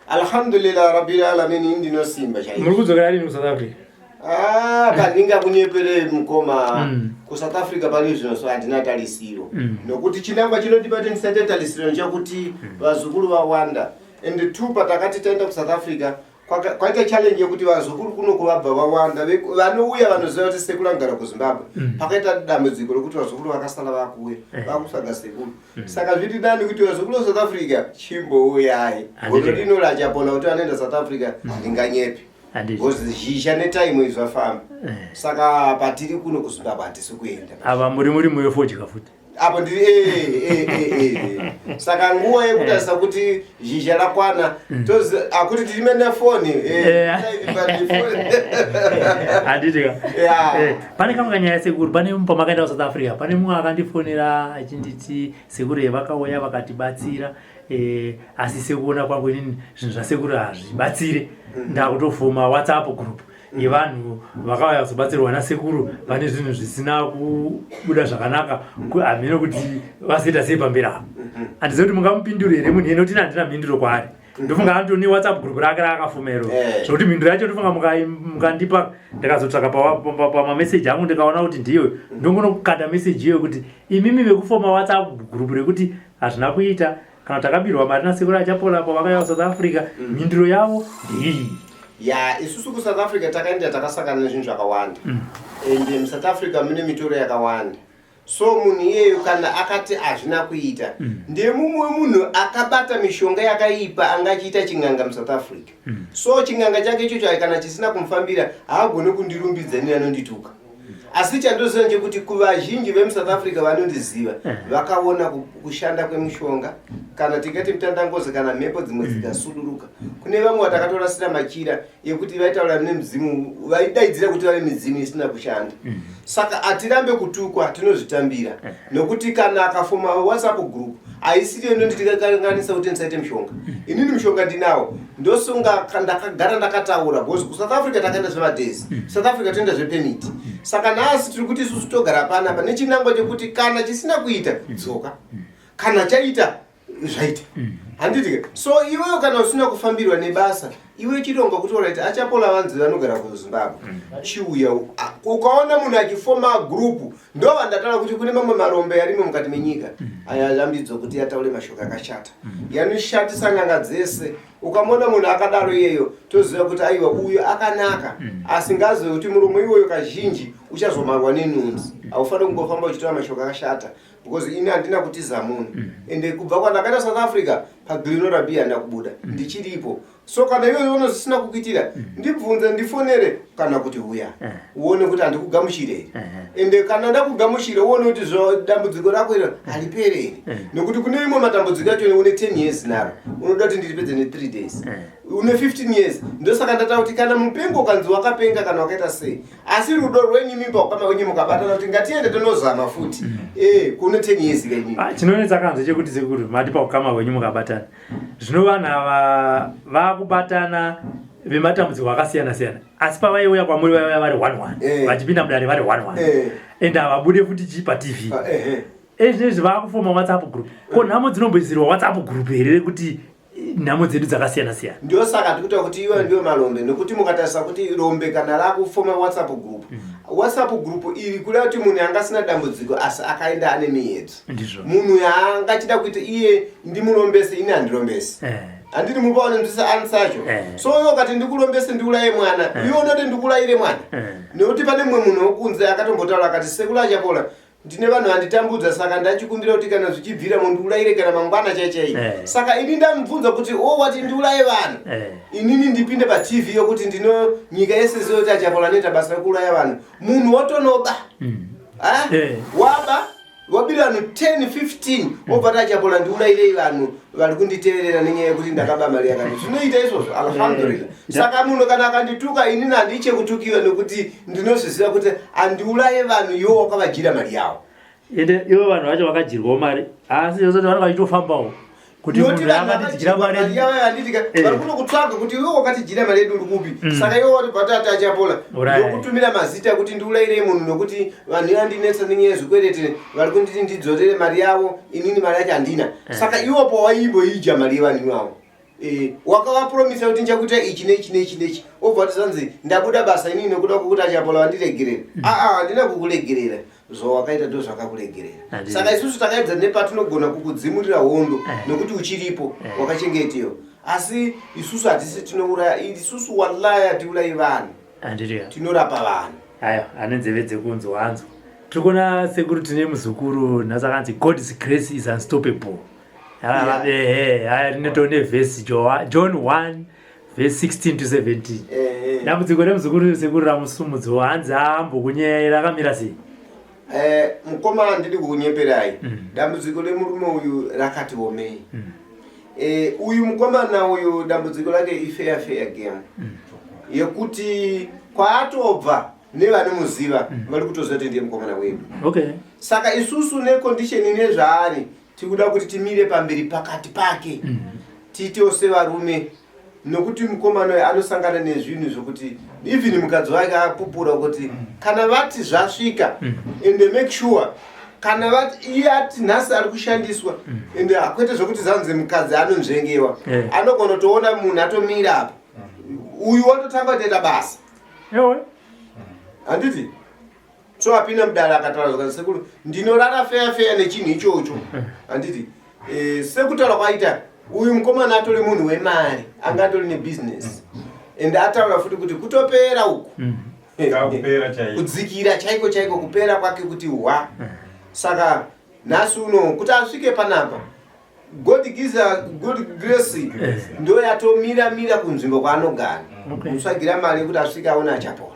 Alhamdulillah rabbil alamin Ndinosimba chai. Mulikudzokera lini ku South Africa? Kaninga kunyepere mukoma ku South Africa pali zvino so andinatalisiro. Nokuti chinangwa chinotibate ndisatalisiro nchakuti vazukuru vawanda. And two patakati taenda ku South Africa kwaita challenge yekuti vazukuru kuno kuvabva vawanda vanouya vanoziva kuti sekuru angara ku Zimbabwe pakaita dambudziko rokuti vazukuru vakasala vakuuya vakusaga sekuru saka zviti dani kuti vazukuru South Africa chimbouyai gono rino rachapona kuti vanoenda South Africa ndinganyepi because zhizha netime izvafamba saka patiri kuno ku Zimbabwe hatisi kuenda ava muri muyofodya futi apo ndiri saka nguwa yekutarisa kuti zhizha rakwana tozi akuti tirimene foni handitika pane kamwe kanyaya sekuru pane pamakaenda ku South Africa pane mumwe akandifonera achinditi sekuru yevakauya vakatibatsira asi sekuona kwangu inini zvinhu zvasekuru hazvibatsire ndakutofoma WhatsApp group yevanhu vakauya kuzobatsirwa nasekuru vane zvinhu zvisina kubuda zvakanaka hamene kuti vazoita sei pamberi apo handizivi kuti mungamupindure here munhu ene kuti handina mhinduro kwaari ndofunga andoni WhatsApp group rake raakafomero zvokuti mhinduro yacho ndofunga mukandipa ndikazotsvaka pamameseji angu ndikaona kuti ndiyo ndongonokanda meseji iyo kuti imimi vekufoma WhatsApp group rekuti hazvina kuita kana takabirwa mari nasekuru achapona pavakauya kuSouth Africa mhinduro yavo ndeiyi isusu ku South Africa takaenda takasangana nezvinhu zvakawanda ende muSouth Africa mune mitoro yakawanda so munhu iyeyo kana akati hazvina kuita ndemumwe munhu akabata mishonga yakaipa angachiita ching'anga muSouth Africa so ching'anga chake ichocho kana chisina kumufambira haagone kundirumbidza nini anondituka asi chandoziva ndechekuti kuvazhinji vemuSouth Africa vanondiziva vakaona kushanda kwemishonga kana tingati mutandangozi kana mhepo dzimwe dzikasuduruka kune vamwe vatakatoraisira machira yekuti vaitaura nemuzimu vaidaidzira kuti vave midzimu isina kushanda saka hatirambe kutukwa tinozvitambira nokuti kana akafoma WhatsApp group haisiri ndotikakanganisa kuti ndisaite mushonga inini mushonga ndinawo ndosunga ndakagara ndakataura because ku South Africa takaenda zvemadhezi South Africa toenda zvepemiti saka nhasi tiri kuti isusu togara panapa nechinangwa chekuti kana chisina kuita tsoka kana chaita zvaita handiti so iweyo kana usina kufambirwa nebasa iwe chironga kuti oraita achapola vanzi vanogara ku Zimbabwe chiuya ukaona munhu achifoma group ndo vandataura kuti kune mamwe marombe arimo mukati menyika ayayambidzwa kuti ataure mashoko akashata yanoshatisa n'anga dzese ukamona munhu akadaro iyeyo toziva kuti aiwa uyo akanaka asingazive kuti muromo iwoyo kazhinji uchazomarwa nenunzi haufaniri kungofamba uchitora mashoko akashata because ini handina kutiza munhu ende kubva kwandakaenda South Africa pagirino rabia ndakubuda ndichiripo so kana iwe uno zvisina kukuitira ndibvunze ndifonere kana kuti uya uone kuti handikugamuchire ende kana ndakugamuchira uone kuti dambudziko rako iro haripereri nekuti kune imwe matambudziko acho une 10 years naro unoda kuti ndiripedze ne3 days une 15 years ndosaka ndataura kuti kana mupengo kanzi wakapenga kana wakaita sei asi rudo rwenyu mimba ukama wenyu mukabatana kuti ngatiende tonozama futi kune 10 years venyu chinonetsa kanzwe chekuti sekuru mati pakukama wenyu mukabatana zvino vanhu ava vakubatana vematambudziko akasiyana siyana asi pavaiuya kwamuri vaiuya vari 1-1 vachipinda mudare vari 1-1 ende havabude futi chi paTV ezvinezvi vakufoma WhatsApp group ko nhamo dzinomboisirwa WhatsApp group here rekuti nhamo dzedu dzakasiyana siyana ndio saka tikutaura kuti iwe ndio malombe nokuti mukatarisa kuti rombe kana rakufoma WhatsApp group iri kula kuti munhu angasina dambudziko asi akaenda ane miyedzo munhu yaangachida kuti iye ndimulombese ini handilombese handiti mupaone mtisa ansacho so iwo kati ndikulombese ndiulaye mwana iwo unoti ndikulayire mwana nekuti pane mumwe munhu wokunze akatombotaura akati sekulu achapola ndine vanhu vanditambudza saka ndachikumbira kuti kana zvichibvira munhu ulaire kana mangwana chaichai saka ini ndamubvunza kuti wati ndiulaye vanhu inini ndipinde paTV yokuti ndino nyika yese zoti achapola anoita basa rekuulaya vanhu munhu wotonoba waba wabira vanhu 10-15 obva tachapola ndiulairei vanhu vari kunditeerera nenyaya yekuti ndakaba mari yakati zvinoita izvozvo alhamdulillah saka munhu kana akandituka inini handichekutukiwa nekuti ndinozviziva kuti handiulaye vanhu iwo wakavajira mari yavo ende ivo vanhu vacho vakadyirwawo mari asi yozoti vanenge vachitofambawo kuti munhu akatidyira mari yawe anditika vari kunokutsvaga kuti iwe wakatidyira mari yedu uri kupi saka iwe wati bhatata achapola ndokutumira mazita kuti ndiurayire munhu nokuti vanhu andinetsa nenyaya yezvikwerete vari kunditi ndidzorere mari yavo inini mari yacho handina saka iwopo waimboidya mari yevanhu ivavo wakavapromisa kuti ndichakuita ichi neichi neichi neichi obva tizanzi ndabuda basa inini nekuda kwokuti achapola vandiregerera handina kukuregerera zvawakaita ndo zvakakuregerera saka isusu takaedza nepatinogona kukudzimurira hondo nekuti uchiripo wakachengetewa asi isusu hatisi tinouraya isusu wallahi hatiurayi vanhu tinorapa vanhu ayo ane nzeve dzekunzwa hanzo tiri kuona sekuru tine muzukuru nhasi akanzi God's grace is unstoppable rinotone vhesi John 1 verse 16 to 17 dambudziko remuzukuru sekuru ramusumudzi hanzi aambokunyaira akamira sei mukoma ndiri kukunyeperai dambudziko remurume uyu rakati omei uyu mukomana uyu dambudziko rake ifair game yekuti kwaatobva nevanomuziva vari kutoziva kuti ndiye mukomana wedu saka isusu nekondisheni nezvaari tikuda kuti timire pamberi pakati pake tiitewo sevarume nokuti mukomana uyu anosangana nezvinhu zvokuti even mukadzi wake apupura kuti kana vati zvasvika ende make sure kana vati iye ati nhasi ari kushandiswa ende kwete zvokuti zanzi mukadzi anonzvengewa anogona kutoona munhu atomira apa uyu watotanga kutoita basa handiti so apinda mudare akataura sekuru ndinorara feya nechinhu ichocho handiti sekutaura kwaita uyu mukomana atori munhu wemari anga atori nebusiness ende ataura futi kuti kutopera uku kudzikira chaiko chaiko kupera kwake kuti saka nhasi uno kuti asvike panapa God grace ndo yatomira kunzvimbo kwaanogara mutsvagira mari yekuti asvike aona achapola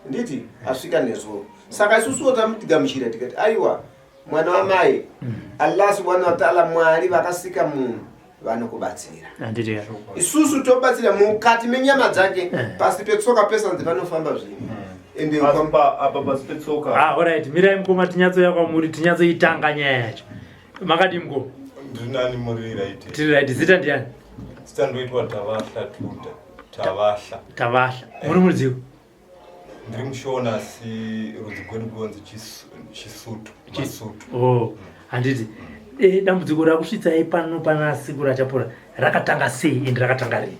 nditi asvika nezuro saka isusuwo tamutigamuchira tikati aiwa mwana wamai Allah subhanahu wa ta'ala mwari vakasika munhu vanokubatsira isusu tobatsira mukati menyama dzake pasi petsoka pesanzi panofamba zvinhu ende apa pasi petsoka alright mirai mukoma tinyatsoya kwamuri tinyatsoitanga nyaya yacho makadi mukoma ndinani muri right tiri right zita ndiani zita ndoitwa Tavahla muri mudziko ndiri mushona asi rudzi gwedu gonzi chisutu handiti dambudziko rakusvitsai pano pana siku rachapora rakatanga sei ende rakatanga rini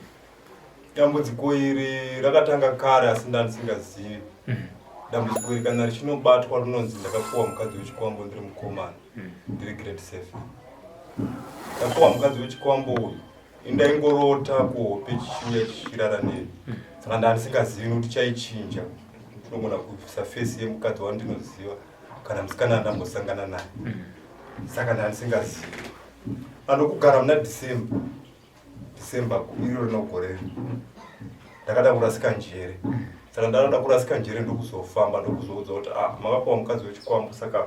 dambudziko iri rakatanga kare asi ndandisingazivi dambudziko iri kana richinobatwa rinonzi ndakapuwa mukadzi wechikwambo ndiri mukomana ndiri grade 7 ndapuwa mukadzi wechikwambo uyu indaingorota kuhope chichiuya chichirara neni saka ndandisingazivi kuti chaichinja ndinogona kubvisa fesi yemukadzi wandinoziva kana musikana ndambosangana naye saka ndandisingazivi andokugara muna December iro rinogorera ndakada kurasika njere saka ndanoda kurasika njere ndokuzofamba ndokuzoudza kuti makapuwa mukadzi wechikwambo saka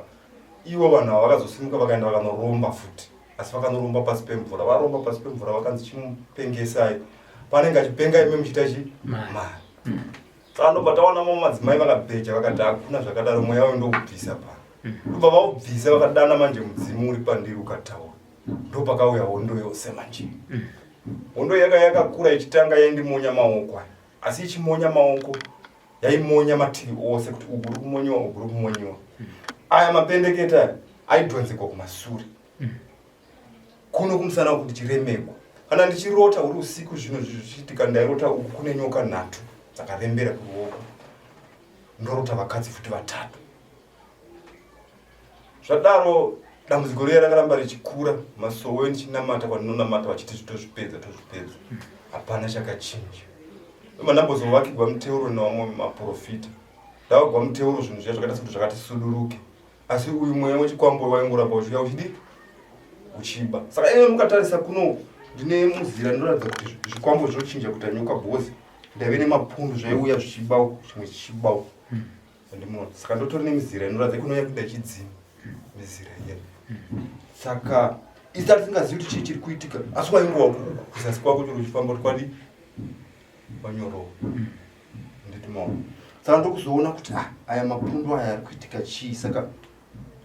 ivo vanhu ava vakazosimuka vakaenda vakanoromba futi asi vakanoromba pasi pemvura varomba pasi pemvura vakanzi chimupengesai panenge achipenga ime muchiita mari saka ndobva taonamo madzimai vakabheja vakati hakuna zvakadaro mweya wavo ndokubvisa pano ndobva vaubvisa vakadana manje mudzimu uri pandiri ukataura ndopakauya hondo yose manje hondo yakakura ichitanga yaindimonya maoko asi ichimonya maoko yaimonya mativi ose kuti ugu uri kumonyiwa ugu uri kumonyiwa aya mapendeketa aidhonzekwa kumashure kuno kumusana kuti chiremeko kana ndichirota uri usiku zvino zvichiitika ndairota uku kune nyoka 3 dzakarembera kuruoko ndorota vakadzi futi 3 zvadaro dambudziko riya rakaramba richikura masowe ndichinamata kwandinonamata vachiti tozvipedza hapana chakachinja mandambozovakirwa muteuro nevamwe maprofita ndavagwa muteuro zvinhu zviya zvakaita sekuti zvakati suduruke asi uyu mweya wechikwambo waingoramba uchida uchidi uchiba saka iwe mukatarisa kuno ndine muzira ndinoratidza kuti zvikwambo zvinochinja kuti anyoka bhozi ndave nemapundu zvaiuya zvichibawo chimwe chichibawo andimona saka ndotori nemizira inoratidza kuno yakuda chidzima mizira iya saka isati tingazivi kuti chii chiri kuitika asi waingowa kuzasi kwako chiro uchifamba kuti kwadi wanyorowa nditi maona saka ndokuzoona kuti aya mapundu aya ari kuitika chii saka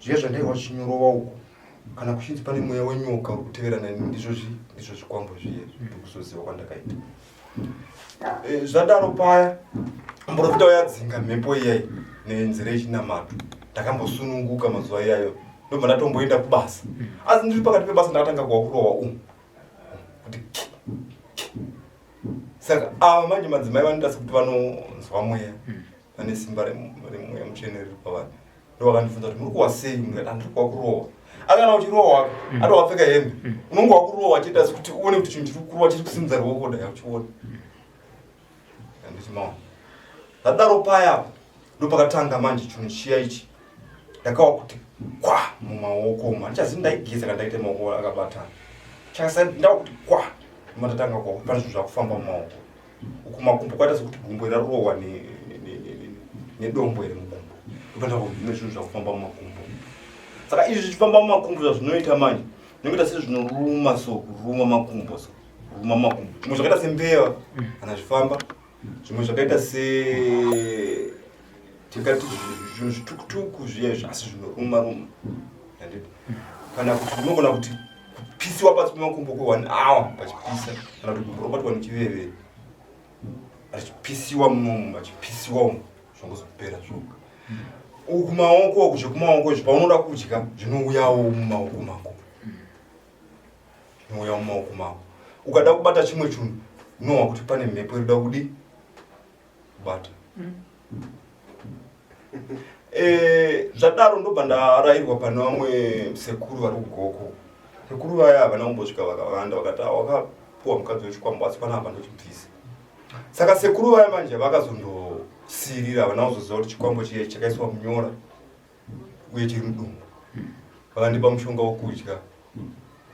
zviya zvandaiwa chinyorowa uko kana kushinzi pane mweya wenyoka uri kuteverana ndizvo zvikwambo zviye ndikuzoziva kwandakaita. Zvadaro paya muprofita uyadzinga mhepo iyai nenzira yechinamato ndakambosununguka mazuva iyayo ndobva ndatomboenda kubasa. Asi ndiri pakati pebasa ndakatanga kuwakurowa kuti saka ava manje madzimai vanoita sekuti vanonzwa mweya vane simba remweya mutsvene riri pavari. Ndovakandibvunza kuti muri kuwa sei? Ndikati handiri kuwakurowa. Akana uchirowa wako ati wapfeka hembe unonge wakurowa achiita sekuti uone kuti chinhu chiri kurowa chiri kusimudza ruoko dai uchiona. Andichimaona zvadaro paya ndopakatanga manje chinhu chiya ichi ndakawa kuti kwa mumaoko handichazivi ndaigeza kana ndaita maoko akabatana. Chakasai ndava kuti kwa ndomatatanga kwa kuti pane zvinhu zvakufamba mumaoko. Kumakumbo kwaita sekuti gumbo rarohwa nedombo iri mukumbo. Ndopanda kune zvinhu zvakufamba mumakumbo. Saka izvi zvichifamba mumakumbo zvazvinoita manje zvinoita sezvinoruma kuruma makumbo kuruma makumbo. Zvimwe zvakaita sembeva kana zvifamba, zvimwe zvakaita tingati zvinhu zvitukutuku zviya asi zvinoruma. Kana kuti unogona kuti kupisiwa pasi pemakumbo kwe1 hour pachipisa kana kuti gumbo robatwa nechiveve achipisiwa munomu achipisiwa umu zvongozopera zvoga. Kumaoko zvekumaoko izvi paunoda kudya zvinouyawo mumaoko mako. Zvinouyawo mumaoko mako. Ukada kubata chimwe chinhu unowa kuti pane mhepo inoda kudi kubata. Zvadaro ndobva ndarayirwa pane vamwe sekuru vari kugoko. Sekuru vaya havana kumbosvika vakawanda vakati wakapuwa mukadzi wechikwambo asi pana apa ndochibvisa. Saka sekuru vaya manje vakazondosirira havana kuzoziva kuti chikwambo chiye chakaiswa munyora uye chiri mudumbu. Vakandipa mushonga wokudya.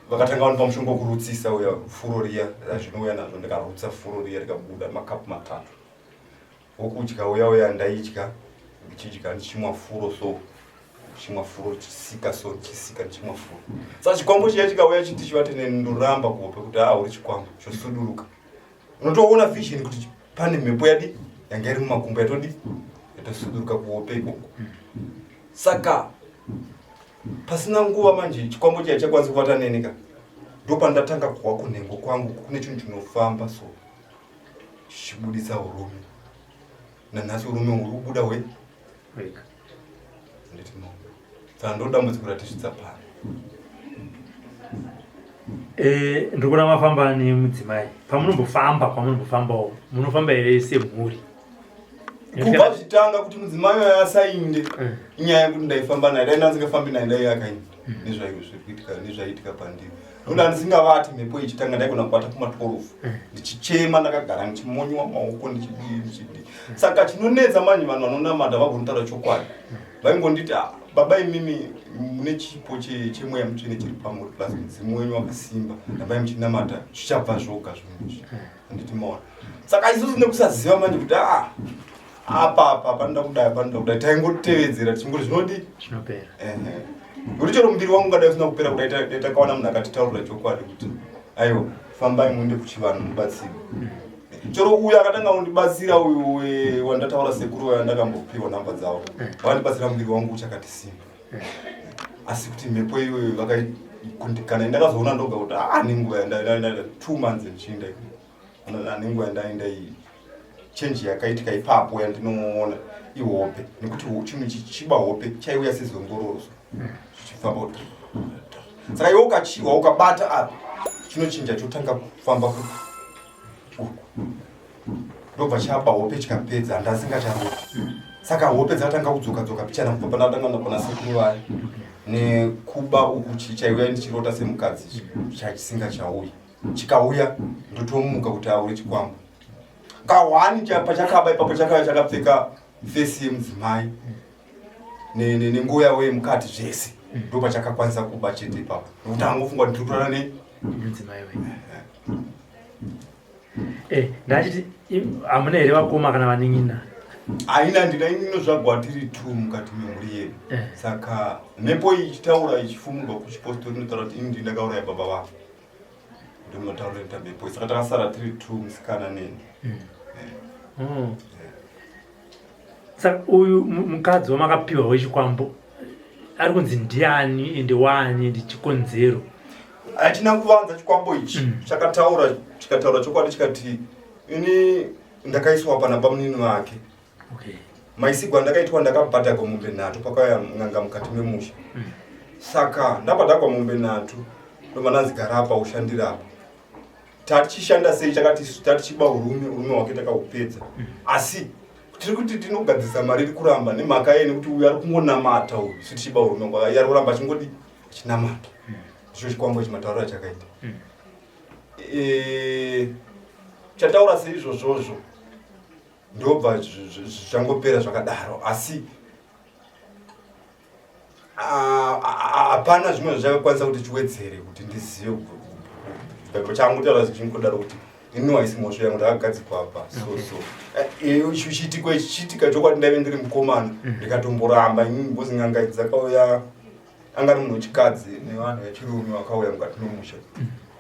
Vakatanga vandipa mushonga wokurutsisa uya furo riya zvinouya nazvo ndikarutsa furo riya rikabuda makapu 3. Wokudya uya ndaidya ndichidya ndichimwa furo chimwa furo chisika chisika ndichimwa furo. Saka chikwambo chiya chikauya chiti chivati ndoramba kuhope kuti uri chikwambo chosuduruka. Unotoona vision kuti pane mhepo yadi yanga iri mumakumbo yatosuduruka kuhope ikoko. Saka pasina nguva manje chikwambo chiya chakwanisa kuvata nenika. Ndopandatanga kuwa kunhengo kwangu kune chinhu chinofamba chichibudisa urume. Nanhasi urume uri kubuda wega. Saka ndodambudziko ratisvitsa pano. Ndikuna mafamba nemudzimai pamunombofambawo munofamba here semhuri? Kubva zvitanga kuti mudzimai wayo asainde inyaya yekuti ndaifamba naye dai ndandisingafambi naye dai akaenda nezvaitika pandiri. Ndoda handisingavati mhepo ichitanga ndaigona kubata kuma12 ndichichema ndakagara ndichimonywa maoko ndichidii. Saka chinonetsa manje vanhu vanonamata vagonotaura chokwadi vaingonditi baba imimi mune chipo chemweya mutsvene chiri pamuri plus mudzimu wenyu wakasimba ndabai muchinamata zvichabva zvoga zvinhu handiti maona. Saka isusu nekusaziva manje kuti apa panoda kudai taingotevedzera tichingoti zvinodi zvinopera. Kuti chero muviri wangu ungadai usina kupera kudai takaona munhu akatitaurira chokwadi kuti aiwa fambai muende kuchivanhu mubatsire. Chero uyu akatanga kundibatsira uyu wandataura sekuru waya ndakambopiwa namba dzavo vakandibatsira muviri wangu uchakati simba. Asi kuti mhepo iyoyo vakaikundikana ndakazoona ndoga kuti nenguva yandaenda 2 months ndichinda nenguva yandaenda iyi change yakaitika ipapo yandinoona ihope nekuti chimwe chichiba hope chaiuya sezongororoso chichifamba kuti saka iwe ukachiwa ukabata apa chinochinja chotanga kufamba uku ndobva chaba hope chikapedza handasingacharoti. Saka hope dzakatanga kudzoka pichana kubva pandatanga ndakona sekuru vaya nekuba uku chaiuya ndichirota semukadzi chasingachauya chikauya ndotomuka kuti aure chikwambo. Kahwani pachakaba ipapo chakauya chakapfeka fesi yemudzimai nenguo yawo yemukati zvese ndopachakakwanisa kuba chete ipapo nokuti angofungwa ndirikurara nemudzimai ndachiti hamuna here vakoma kana vaning'ina? Haina, ndinozvagwa tiri 2 mukati memhuri yedu. Saka mhepo ichitaura ichifumurwa kuchipostori inotaura kuti ini ndakauraya baba vako. Ndinotaura kuti mhepo saka takasara tiri 2 musikana neni. Saka uyu mukadzi wamakapiwa wechikwambo ari kunzi ndiani ende wani ndi chikonzero achina kuvanza chikwambo ichi chakataura chokwadi chikati ini ndakaiswa pana pamunini wake. Okay. Maisigwa ndakaitwa ndakabhata kwa mombe nhatu pakauya ng'anga mukati memusha. Saka ndabhata kwa mombe nhatu ndomananzi garapa ushandirapa. Tatichishanda sei chakati tatichiba urume wake takaupedza. Asi tiri kuti tinogadzisa mari iri kuramba nemhaka yeni kuti uyu ari kungonamata uyu tichiba urume wake ari kuramba chingodi chinamata. Ndicho chikwambo chimataura chakaita. Chataura sei izvozvozvo ndobva zvangopera zvakadaro asi hapana zvimwe zvakakwanisa kuti chiwedzere kuti ndizive chigaro changu taura zvichingodaro kuti ini waisi mhosvo yangu ndakagadzikwa apa chiitiko ichi chiitika chokwadi ndaive ndiri mukomana ndikatomboramba bhozi n'anga idzi dzakauya anga ari munhu wechikadzi nevanhu vechirume vakauya mukati memusha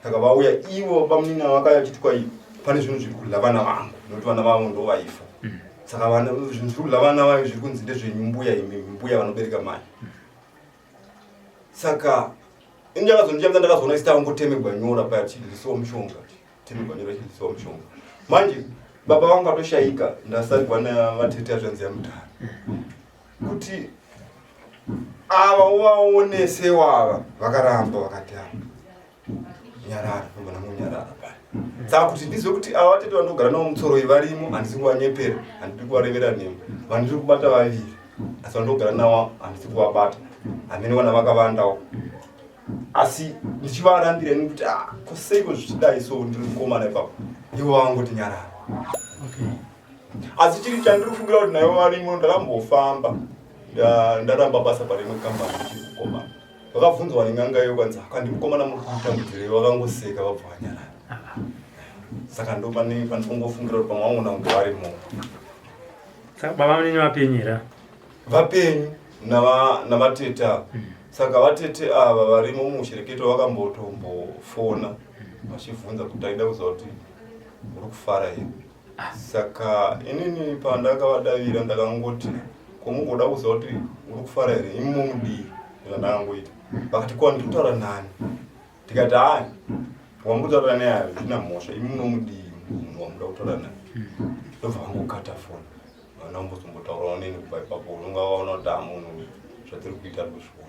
saka vauya ivo pamunina vakauya chiitwa iyi pane zvinhu zviri kudla vana vangu nokuti vana vavo ndo vaifa saka zvinhu zviri kudla vana vayo zviri kunzi ndezvenyumbuya mbuya vanobereka mai saka indakazondichamuza ndakazoona isi tangotemegwa nyora paya chidlisiwa mushonga temegwa nyora chidlisiwa mushonga manje baba vangu atoshayika ndasarigwa navatete azvanzi yamudhara kuti ava uvaonese wava vakaramba vakati nyarara nobana munyarara paya saka kuti ndizive kuti ava vatete vandogara navo mutsoro varimo handisi kuvanyepera handidi kuvarevera nemo vandiri kubata vaviri asi vandogara navo handisi kuvabata hamene vana vakavandawo asi ndichivarambira nekuti koseiko zvichidai so ndiri mukomana ipapo ivo vavangoti nyarara. Asi chiri chandiri kufungira kuti nayo varimo ndakambofamba ndaramba basa parimwe kambani ndichiri mukomana vakabvunzwa neng'anga iyo kwanzi akandi mukomana muri kutambudzirei vakangoseka vabva vanyarara. Saka ndo pandikongofungira kuti pamwe vamona kunge varimo. Saka baba munini vapenyera vapenyu navatete saka vatete ava varimo mushereketo vakambotombofona vachibvunza kuti taida kuziva kuti uri kufara here. Saka inini pandakavadavira ndakangoti komungoda kuziva kuti uri kufara here imimo mudii zvandakangoita vakati kwa ndiri kutaura nani ndikati hai wamutaura neayo zvina mhosva imi munomudii munhu wamuda kutaura naye ndobva vangokata foni vana umbozombotaurawo neni kubva ipapo unongavaona kuti munhu zvatiri kuita ari kuzviona.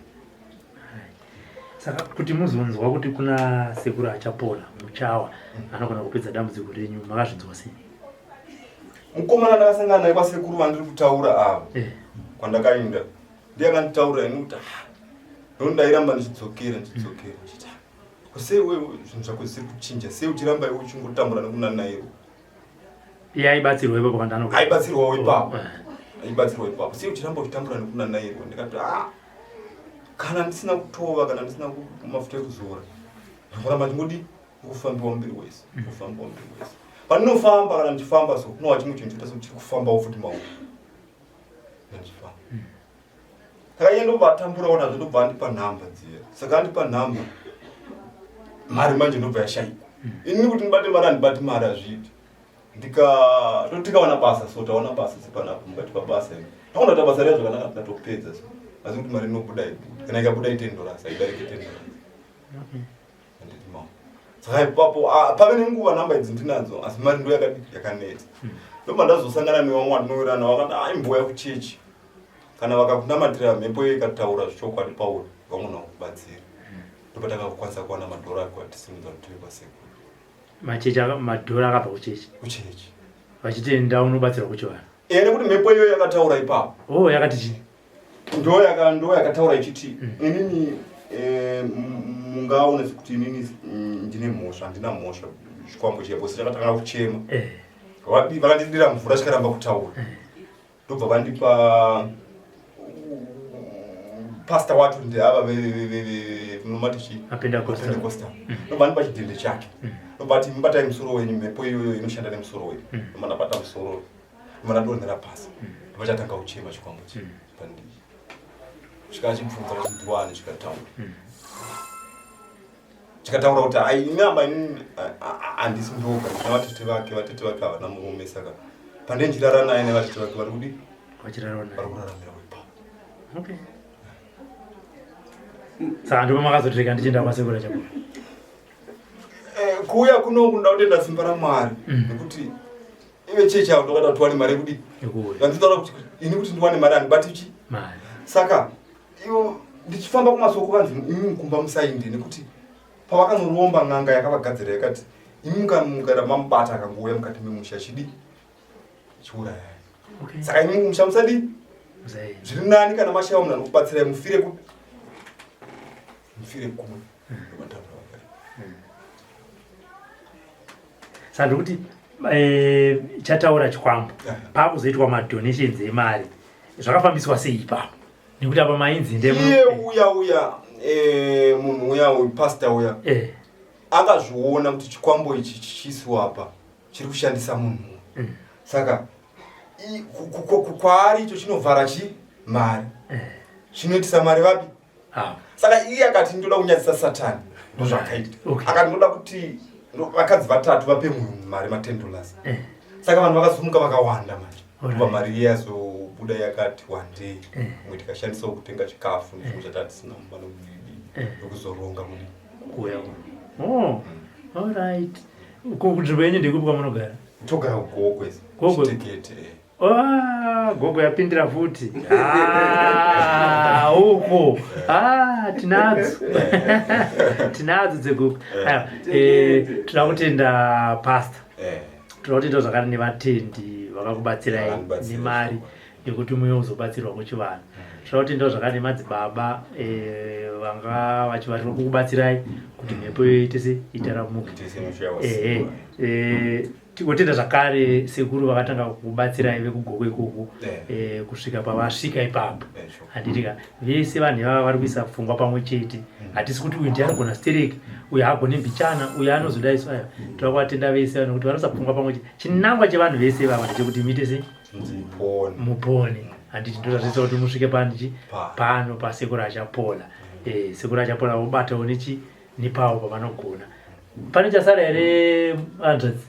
Saka kuti muzonzwa kuti kuna sekuru achapora muchawa anogona kupedza dambudziko renyu makazvinzwa sei? Mukomana ndakasangana naye kwasekuru vandiri kutaura avo kwandakaenda ndiyakanditaura ini kuti nondairamba ndichidzokera chita kusei wewe zvinhu zvako zvisiri kuchinja sei uchiramba iwe uchingotambura nekuna nairo. Iye aibatsirwa ipapo kwandanoga aibatsirwawo ipapo sei uchiramba uchitambura nekuna nairo. Ndikati kana ndisina kutova kana ndisina mafuta ekuzora ndoramba ndingodi kufambiwa mbiri wese pandinofamba kana ndichifamba so kunowa chimwe chinhu choita sekuti kufambawo futi maoko ndichifamba. Saka iye ndobva atambura onazvo ndobva andipa nhamba dziya saka andipa nhamba mari manje ndobva yashayika ini kuti ndibate mari handibati mari hazviti tikawana basa so taona basa sepanapo mukati pabasa taona kuti basa riya zvakanaka tinatopedza so asi kuti mari inobuda kana ikabuda $10 haidariki $10 handiti mao. Saka ipapo pave nenguva nhamba idzi ndinadzo asi mari ndo yakanetsa ndobva ndazosangana nevamwe vandinowirirana vakati imboya kuchechi kana vakakunamatira mhepo iyo ikataura zvichokwadi pauri vamuna kubatsira ndobva takakwanisa kuwana madhora kwatisimudza kuti tiri kwasekuru. Machechi madhora akabva kuchechi vachitenda unobatsirwa kuchivana nekuti mhepo iyo yakataura ipapo yakati chii ndo yakataura ichiti inini mungaona sekuti inini ndine mhosva handina mhosva chikwambo chiyapo chakatanga kuchema vakandidira mvura chikaramba kutaura ndobva vandipa pastor wacho ndeava nomati chi Pentecostal ndobva vandipa chidhende chake ndobva ati mubatai musoro wenyu mhepo iyoyo inoshanda nemusoro wenyu ndobva ndabata musoro ndobva ndadonhera pasi ndobva chatanga kuchema chikwambo chi chikachibvunza kuti ndiwani chikataura kuti ainyamba inini handisi ndoga navatete vake havana murume saka pandenjirara naye nevatete vake vari kudi vari kuraramira ipapo. Saka ndipo makazotireka ndichienda kwasekura chapo. Kuya kuno kunda utenda simba ra Mwari nekuti iwe cheche awo ndokata kuti wane mari kudi. Ndanditaura kuti ini kuti ndiwane mari andibati chi? Mari. Saka iwo ndichifamba kumasoko vanzi imi mukumba musaindi nekuti pavakanyoromba ng'anga yakavagadzira yakati imi mukara mamubata akangouya mukati memusha chidi chiuraya. Saka imi musha musadi zviri nani kana mashaya munhu anokubatsirai mufire ku mufire kumwe. Saka kuti chataura chikwambo pakuzoitwa madonations emari zvakafambiswa sei ipapo nekuti apa mainzi uya munhu uya pastor uya akazviona kuti chikwambo ichi chichisiwa apa chiri kushandisa munhu. Saka kwaari icho chinovhara chi mari chinoitisa mari vapi. Saka iye akati ndoda kunyadzisa Satani ndozvakaita akati ndoda kuti vakadzi vatatu vape munhu mari $10. Saka vanhu vakazomuka vakawanda manje kubva mari iye yazobuda yakati wandei mwe tikashandisawo kutenga chikafu nezvimwe zvatatisina mubano mudidi nokuzoronga mudidi. Alright. Kunzvimbo yenyu ndikupi kwamunogara? Togara kuGogwe chitekete. Gogo yapindira futi. Uko. Tinadzo. Tinadzo dzegogo. Tinoda kutenda pastor. Tinoda kutenda zvakare nevatendi vakakubatsirai nemari yekuti muyozobatsirwa kuchivanhu. Tinoda kutenda zvakare nemadzibaba vanga vachivarirwa kukubatsirai kuti mhepo tese itaramuke. Tikotenda zvakare sekuru vakatanga kubatsirai vekuGogwe ikoko kusvika pavasvika ipapo. Handitika vese vanhu ivava vari kuisa pfungwa pamwe chete. Hatisi kuti uyu ndiye anogona stereki, uyu haagone mbichana, uyu anozodaiswa. Tinoda kuvatenda vese vanhu kuti vanoisa pfungwa pamwe chete. Chinangwa chevanhu vese vava ndechekuti muite sei? Mupone. Handiti ndozvazviisa kuti musvike pano pasekuru achapona. Sekuru achapona vobatawo nepavo pavanogona. Pane chasara here hundreds?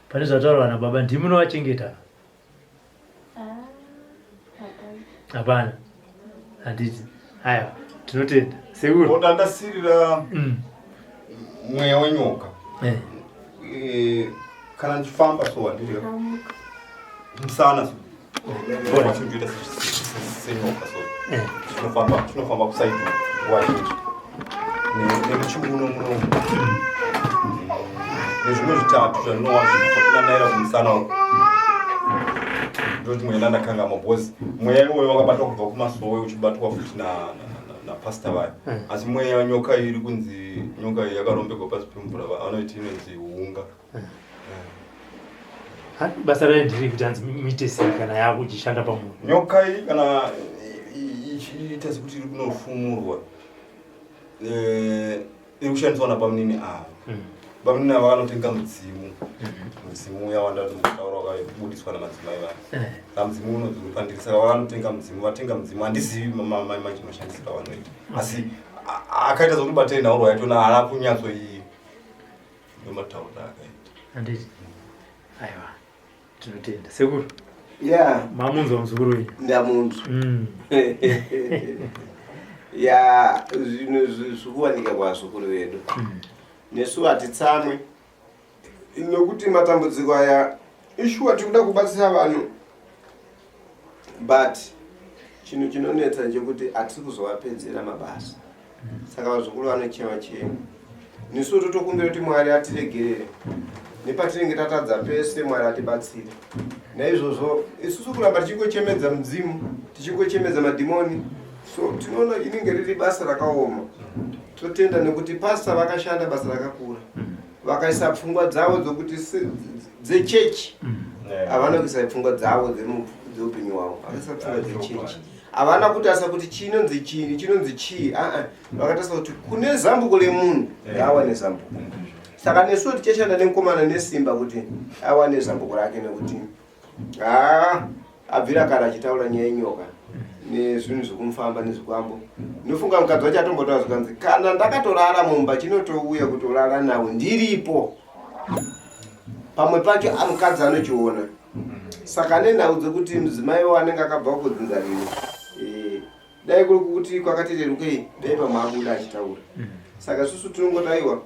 Pane zvataurwa nababa ndimunovachengeta? Hapana. Handiti. Haya, tinotenda. Sekuru. Onda ndasirira mweya wenyoka. Kana ndichifamba so wandiri. Musana so. Bora chinjuita senyoka so. Tinofamba kusaidi wazhinji. Nemuchiuno muno. Nezvimwe zvitatu zvanova zvinofanaira kumusana uko. Ndoti mweya ndakanga mabhozi. Mweya iwoyo wakabatwa kubva kumasowe uchibatwa futi napastor vayo. Asi mweya wenyoka iri kunzi nyoka yakarombegwa pasi pemvura vanoiti inonzi hunga. Basa rayo ndiri kuti hanzi muite sei kana yakuchishanda pamunhu? Nyoka iyi kana ichiita sekuti iri kunofumurwa iri kushandiswa napamunini ava. Pamunini ava vanotenga mudzimu yawanda mutaura wakabudiswa namadzimai vanhu. Mudzimu unozopandira saka vanotenga mudzimu, vatenga mudzimu handizivi mamai machinoshandisira vanoita. Asi akaita zvokuti batei nhauro yacho haana kunyatso iyi ndomatauro akaita. Handiti. Aiwa. Tinotenda. Sekuru. Mamunzwa muzukuru wenyu? Ndamunzwa. Zvinhu zvikuwanika kwazukuru vedu. Nesu hatitsamwe nokuti matambudziko aya ishuwa tikuda kubatsira vanhu, but chinhu chinonetsa ndechekuti hatisi kuzovapedzera mabasa. Saka vazukuru vanochema. Nesu totokumbira kuti Mwari atiregerere. Nepatinenge tatadza pese Mwari atibatsire. Naizvozvo isusu kuramba tichingochemedza mudzimu, tichingochemedza madhimoni, so tinoona inenge riri basa rakaoma. Totenda nekuti pastor vakashanda basa rakakura. Vakaisa pfungwa dzavo dzokuti dzechechi. Havana kuisa pfungwa dzavo dzeupenyu hwavo. Vakaisa pfungwa dzechechi. Havana kutasa kuti chinonzi chini, chinonzi chii. Vakatasa kuti kune zambuko remunhu ngawane zambuko. Saka nesu tichashanda nemukomana nesimba kuti awane zambuko rake nekuti abvira kare achitaura nyaya yenyoka nezvinhu zvokumufamba nezvikwambo. Nofunga mukadzi wacho atombotaura zvikanzi kana ndakatorara mumba chinotouya kutorara nawe ndiripo. Pamwe pacho mukadzi anochiona. Saka nenhau dzekuti mudzimai wanenge akabva kudzinza rino dai kuri kuti kwakati reruke dai pamabuda achitaura saka susu tinongotaiwa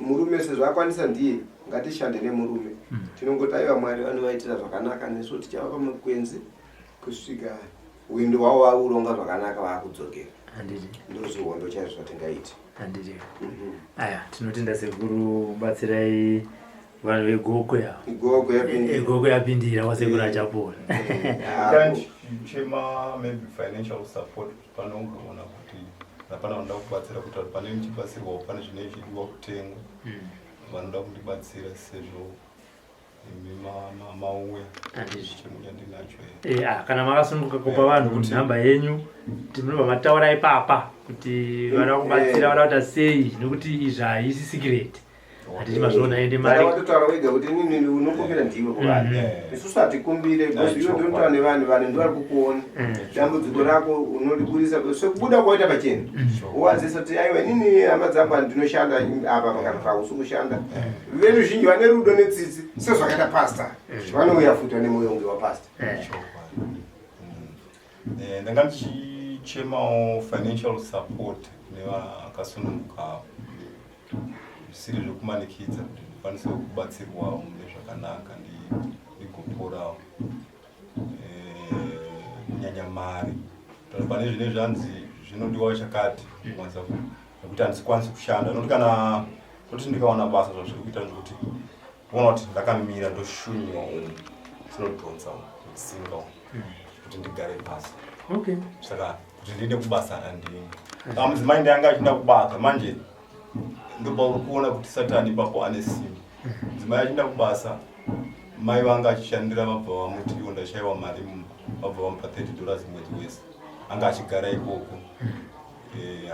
murume sezvo akwanisa ndiye ngatishande nemurume tinongotaiwa Mwari anovaitira zvakanaka nesu tichava pamakwenzi kusvika uindo hwavo vauronga zvakanaka vakudzokera ndozvihondo chaizvo zvatingaiti handiti aya tinotenda sekuru batsirai vanhu vegoko yapindira wasekuru achapora chema maybe financial support panogona kuti napana vanoda kubatsira kuti pane muchibatsirwa pane zvine zvidiwa kutengwa vanoda kundibatsira sezvo mauya ndinacho kana makasununguka kupa vanhu kuti nhamba yenyu tinobva mataura ipapa kuti vanoda kubatsira vanoda kuita sei nekuti izvi haisi secret hatiti mazviona ende mari watotaura wega kuti inini unokumbira ndiwe kuvanhu isusu hatikumbire because iwe ndotaura nevanhu vanhu ndivari kukuona dambudziko rako unoriburisa sekubuda kwaita pachena wazisa kuti aiwa inini hama dzangu ndinoshanda apa pakati pausi kushanda veruzhinji vane rudo netsitsi sezvakaita pasta vanouya futa nemwoyo unge wapasta ndanga ndichichemawo financial support nevakasununguka zvisiri zvokumanikidza kuti ndikwanise kubatsirwawo mune zvakanaka ndigoporawo kunyanya mari pane zvine zvanzi zvinodiwa chakati nekuti handisikwanisi kushanda noti kana kuti ndikawana basa zvazviri kuita ndikuti kuona kuti ndakamira ndoshunywa zvinodhonza mutsinga kuti ndigare pasi saka kuti ndiende kubasa handini mudzimai ndanga achinda kubasa manje ndopa uri kuona kuti Satani ipapo ane simba mudzimai achinda kubasa mai vanga achishandira vabva vamuti iwo ndashaiwa mari mumba vabva vamupa $30 mwedzi wese anga achigara ikoko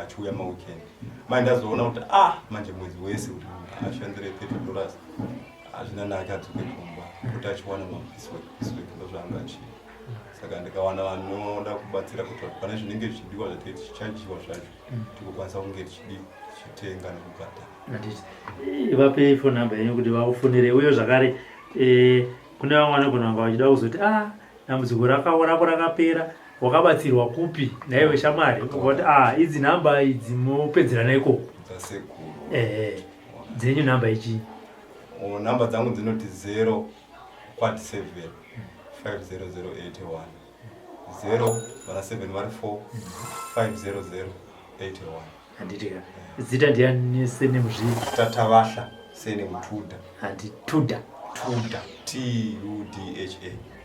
achiuya maweekend mai ndazoona kuti manje mwedzi wese kuti ashandire $30 hazvina nake adzoke kumba kuti achiwana mapiswek ndozvaanga achiita saka ndikawana vanoda kubatsira kuti pane zvinenge zvichidiwa zvatei tichichajiwa zvacho tikokwanisa kunge tichitenga nekubhadhara vape phone number yenyu kuti vakufonere uye zvakare kune vamwe vanogona vanga vachida kuzoti dambudziko rakaonako rakapera wakabatsirwa kupi naiwe shamwari kuti idzi nhamba idzi mopedzerana ikoko dzasekuru dzenyu nhamba ichi nhamba dzangu dzinoti 0 7 50081 0 vana 7 vari 4 50081 handitika zita ndiani sene muzvii tatavasha sene mutuda handi tuda TUDHA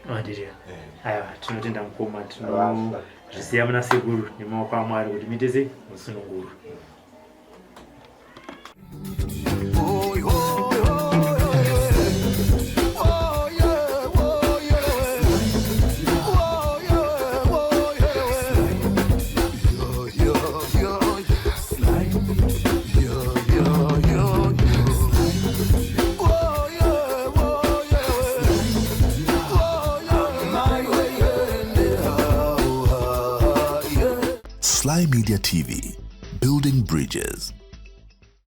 handitika aiwa tinotenda mukoma tinozvisiya muna sekuru nemaoko aMwari kuti mitese musununguru Sly Media TV, building bridges.